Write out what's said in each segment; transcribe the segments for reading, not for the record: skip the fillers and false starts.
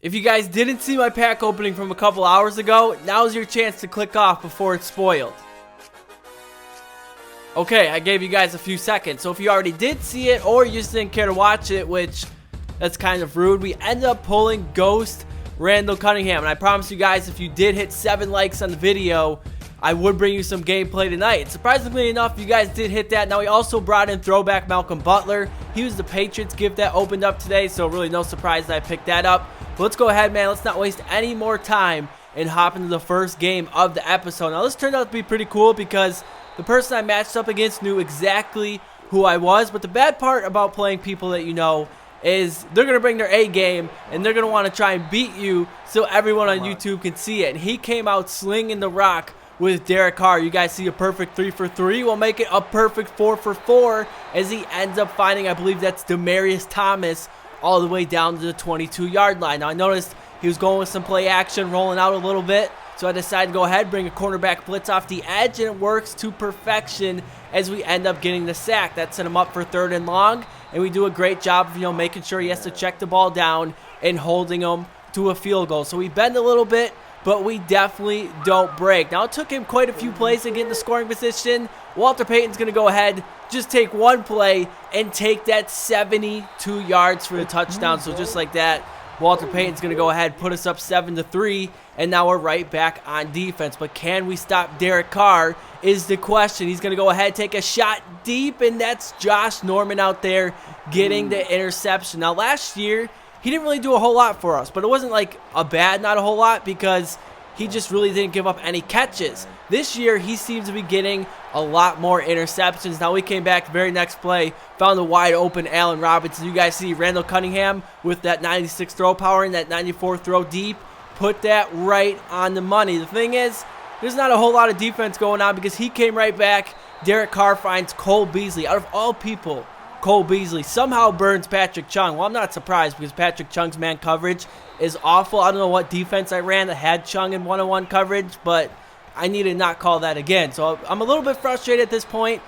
If you guys didn't see my pack opening from a couple hours ago, now's your chance to click off before it's spoiled. Okay, I gave you guys a few seconds, so if you already did see it or you just didn't care to watch it, which that's kind of rude, we ended up pulling Ghost Randall Cunningham, and I promise you guys, if you did hit 7 likes on the video, I would bring you some gameplay tonight. Surprisingly enough, you guys did hit that. Now, we also brought in throwback Malcolm Butler. He was the Patriots gift that opened up today, so really no surprise that I picked that up. But let's go ahead, man. Let's not waste any more time and hop into the first game of the episode. Now, this turned out to be pretty cool because the person I matched up against knew exactly who I was. But the bad part about playing people that you know is they're going to bring their A game and they're going to want to try and beat you so everyone on YouTube can see it. And he came out slinging the rock with Derek Carr. You guys see a perfect 3 for 3. We'll make it a perfect 4 for 4 as he ends up finding, I believe that's Demaryius Thomas, all the way down to the 22-yard line. Now, I noticed he was going with some play action, rolling out a little bit, so I decided to go ahead, bring a cornerback blitz off the edge, and it works to perfection as we end up getting the sack. That set him up for 3rd and long, and we do a great job of, making sure he has to check the ball down and holding him to a field goal. So we bend a little bit, but we definitely don't break. Now, it took him quite a few plays to get in the scoring position. Walter Payton's going to go ahead, just take one play, and take that 72 yards for the touchdown. So just like that, Walter Payton's going to go ahead, put us up 7-3, and now we're right back on defense. But can we stop Derek Carr is the question. He's going to go ahead, take a shot deep, and that's Josh Norman out there getting the interception. Now, last year, he didn't really do a whole lot for us, but it wasn't like a bad not a whole lot because he just really didn't give up any catches. This year, he seems to be getting a lot more interceptions. Now, we came back the very next play, found a wide open Allen Robinson. You guys see Randall Cunningham with that 96 throw power and that 94 throw deep. Put that right on the money. The thing is, there's not a whole lot of defense going on because he came right back. Derek Carr finds Cole Beasley. Out of all people, Cole Beasley somehow burns Patrick Chung. Well, I'm not surprised because Patrick Chung's man coverage is awful. I don't know what defense I ran that had Chung in one-on-one coverage, but I need to not call that again. So I'm a little bit frustrated at this point.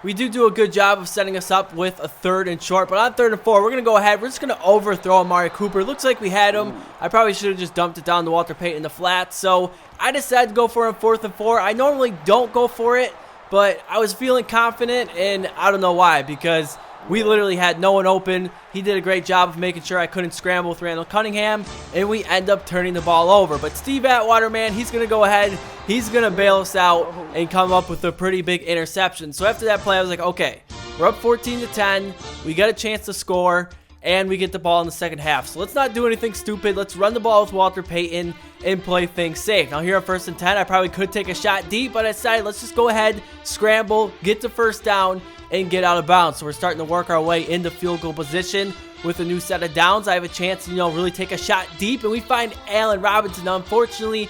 We do a good job of setting us up with a 3rd and short, but on 3rd and 4, we're going to go ahead. We're just going to overthrow Amari Cooper. Looks like we had him. I probably should have just dumped it down to Walter Payton in the flat. So I decided to go for him 4th and 4. I normally don't go for it, but I was feeling confident, and I don't know why, because we literally had no one open. He did a great job of making sure I couldn't scramble with Randall Cunningham, and we end up turning the ball over. But Steve Atwater, man, he's going to go ahead. He's going to bail us out and come up with a pretty big interception. So after that play, I was like, okay, we're up 14-10. We got a chance to score, and we get the ball in the second half. So let's not do anything stupid. Let's run the ball with Walter Payton and play things safe. Now here on 1st and 10, I probably could take a shot deep, but I decided let's just go ahead, scramble, get the first down, and get out of bounds. So we're starting to work our way into field goal position with a new set of downs. I have a chance to, really take a shot deep, and we find Allen Robinson. Now, unfortunately,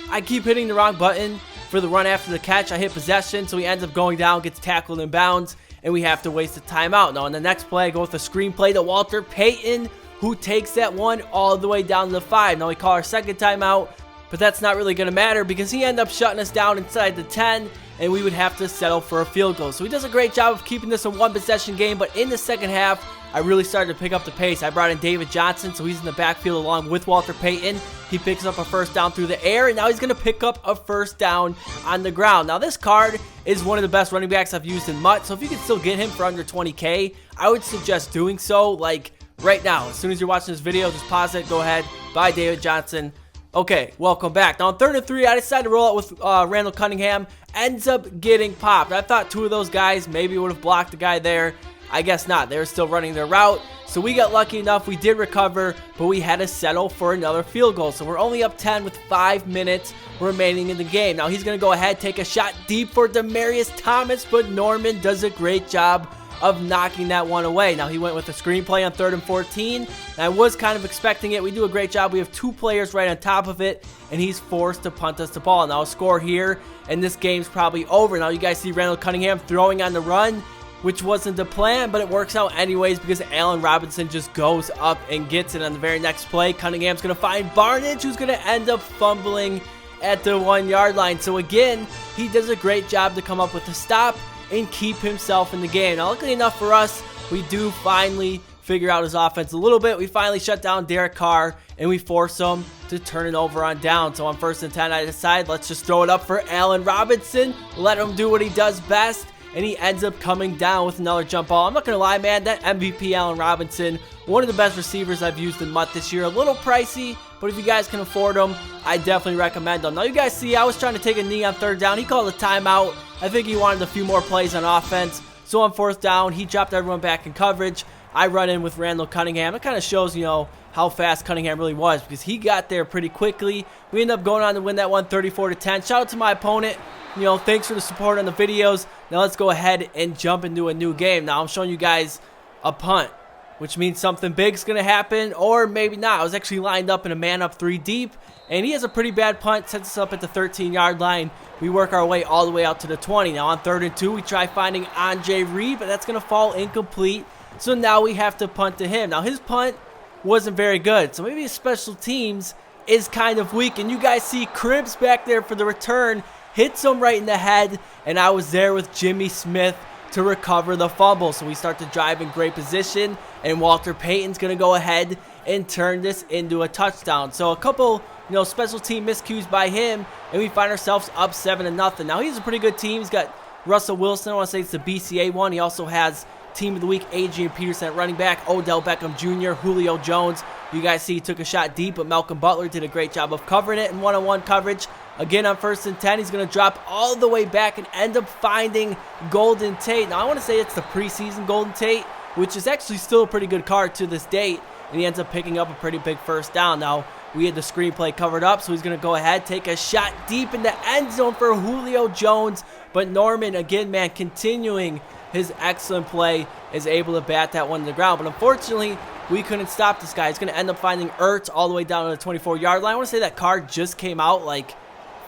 I keep hitting the wrong button for the run after the catch. I hit possession, so he ends up going down, gets tackled in bounds, and we have to waste a timeout. Now, on the next play, I go with a screen play to Walter Payton, who takes that one all the way down to the 5. Now, we call our second timeout, but that's not really going to matter because he ended up shutting us down inside the 10, and we would have to settle for a field goal. So he does a great job of keeping this a one-possession game, but in the second half, I really started to pick up the pace. I brought in David Johnson, so he's in the backfield along with Walter Payton. He picks up a first down through the air, and now he's going to pick up a first down on the ground. Now, this card is one of the best running backs I've used in MUT, so if you can still get him for under 20K, I would suggest doing so, like, right now. As soon as you're watching this video, just pause it, go ahead, buy David Johnson. Okay, welcome back. Now, on 3rd and 3, I decided to roll out with Randall Cunningham. Ends up getting popped. I thought 2 of those guys maybe would have blocked the guy there. I guess not. They were still running their route. So we got lucky enough. We did recover, but we had to settle for another field goal. So we're only up 10 with 5 minutes remaining in the game. Now, he's going to go ahead, take a shot deep for Demaryius Thomas, but Norman does a great job of knocking that one away. Now, he went with a screenplay on 3rd and 14, and I was kind of expecting it. We do a great job. We have 2 players right on top of it, and he's forced to punt us the ball. Now, a score here, and this game's probably over. Now, you guys see Randall Cunningham throwing on the run, which wasn't the plan, but it works out anyways because Allen Robinson just goes up and gets it on the very next play. Cunningham's going to find Barnidge, who's going to end up fumbling at the 1-yard line. So, again, he does a great job to come up with a stop and keep himself in the game. Now, luckily enough for us, we do finally figure out his offense a little bit. We finally shut down Derek Carr, and we force him to turn it over on down. So on 1st and 10, I decide let's just throw it up for Allen Robinson, let him do what he does best, and he ends up coming down with another jump ball. I'm not going to lie, man, that MVP Allen Robinson, one of the best receivers I've used in MUT this year. A little pricey, but if you guys can afford him, I definitely recommend him. Now, you guys see, I was trying to take a knee on 3rd down. He called a timeout. I think he wanted a few more plays on offense. So on 4th down, he dropped everyone back in coverage. I run in with Randall Cunningham. It kind of shows, you know, how fast Cunningham really was because he got there pretty quickly. We ended up going on to win that one 34-10. Shout out to my opponent. You know, thanks for the support on the videos. Now let's go ahead and jump into a new game. Now I'm showing you guys a punt, which means something big's going to happen, or maybe not. I was actually lined up in a man up 3 deep, and he has a pretty bad punt, sets us up at the 13-yard line. We work our way all the way out to the 20. Now on 3rd and 2, we try finding Andre Reed, but that's going to fall incomplete. So now we have to punt to him. Now his punt wasn't very good, so maybe his special teams is kind of weak. And you guys see Cribs back there for the return, hits him right in the head, and I was there with Jimmy Smith to recover the fumble. So we start to drive in great position, and Walter Payton's going to go ahead and turn this into a touchdown. So a couple, you know, special team miscues by him, and we find ourselves up 7-0. Now he's a pretty good team. He's got Russell Wilson. I want to say it's the BCA one. He also has Team of the Week Adrian Peterson at running back, Odell Beckham Jr., Julio Jones. You guys see he took a shot deep, but Malcolm Butler did a great job of covering it in one-on-one coverage. Again, on 1st and 10, he's going to drop all the way back and end up finding Golden Tate. Now, I want to say it's the preseason Golden Tate, which is actually still a pretty good card to this date, and he ends up picking up a pretty big 1st down. Now, we had the screenplay covered up, so he's going to go ahead, take a shot deep in the end zone for Julio Jones, but Norman, again, man, continuing his excellent play, is able to bat that one to the ground. But unfortunately, we couldn't stop this guy. He's going to end up finding Ertz all the way down to the 24-yard line. I want to say that card just came out like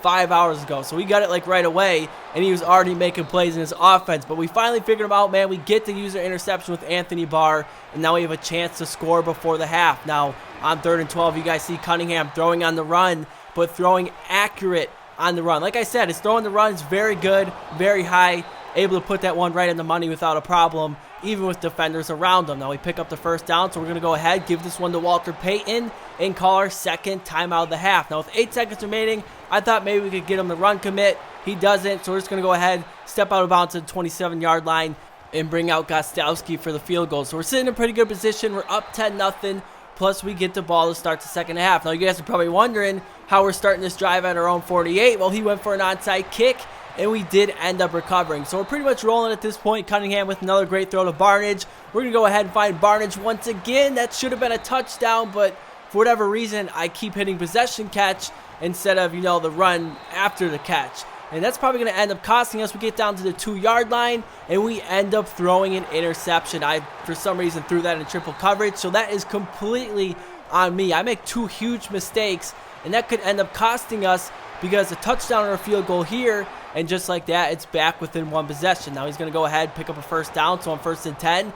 5 hours ago. So we got it like right away, and he was already making plays in his offense. But we finally figured him out, man. We get the user interception with Anthony Barr, and now we have a chance to score before the half. Now, on 3rd and 12, you guys see Cunningham throwing on the run, but throwing accurate on the run. Like I said, his throw on the run is very good, very high, able to put that one right in the money without a problem, even with defenders around him. Now we pick up the 1st down, so we're going to go ahead, give this one to Walter Payton, and call our 2nd timeout of the half. Now with 8 seconds remaining, I thought maybe we could get him to run commit. He doesn't, so we're just going to go ahead, step out of bounds to the 27-yard line, and bring out Gostowski for the field goal. So we're sitting in a pretty good position. We're up 10-0. Plus, we get the ball to start the 2nd half. Now, you guys are probably wondering how we're starting this drive at our own 48. Well, he went for an onside kick, and we did end up recovering. So we're pretty much rolling at this point. Cunningham with another great throw to Barnage. We're going to go ahead and find Barnage once again. That should have been a touchdown, but for whatever reason, I keep hitting possession catch instead of, you know, the run after the catch. And that's probably going to end up costing us. We get down to the 2-yard line, and we end up throwing an interception. I, for some reason, threw that in triple coverage, so that is completely on me. I make 2 huge mistakes, and that could end up costing us because a touchdown or a field goal here, and just like that, it's back within 1 possession. Now he's going to go ahead and pick up a 1st down, so on 1st and 10,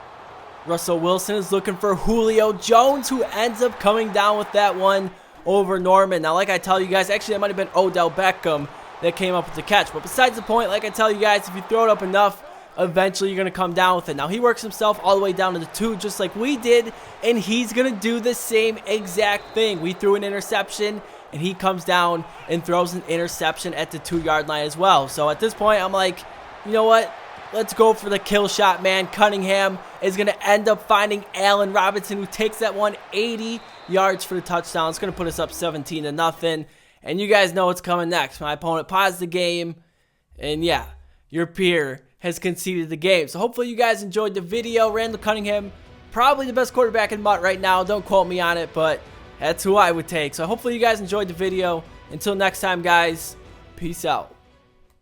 Russell Wilson is looking for Julio Jones, who ends up coming down with that one over Norman. Now, like I tell you guys, actually, that might have been Odell Beckham that came up with the catch. But besides the point, like I tell you guys, if you throw it up enough, eventually you're going to come down with it. Now, he works himself all the way down to the 2, just like we did, and he's going to do the same exact thing. We threw an interception, and he comes down and throws an interception at the 2-yard line as well. So at this point, I'm like, you know what? Let's go for the kill shot, man. Cunningham is going to end up finding Allen Robinson, who takes that one 80 yards for the touchdown. It's going to put us up 17-0. And you guys know what's coming next. My opponent paused the game, and yeah, your peer has conceded the game. So hopefully you guys enjoyed the video. Randall Cunningham, probably the best quarterback in MUT right now. Don't quote me on it, but that's who I would take. So hopefully you guys enjoyed the video. Until next time, guys, peace out.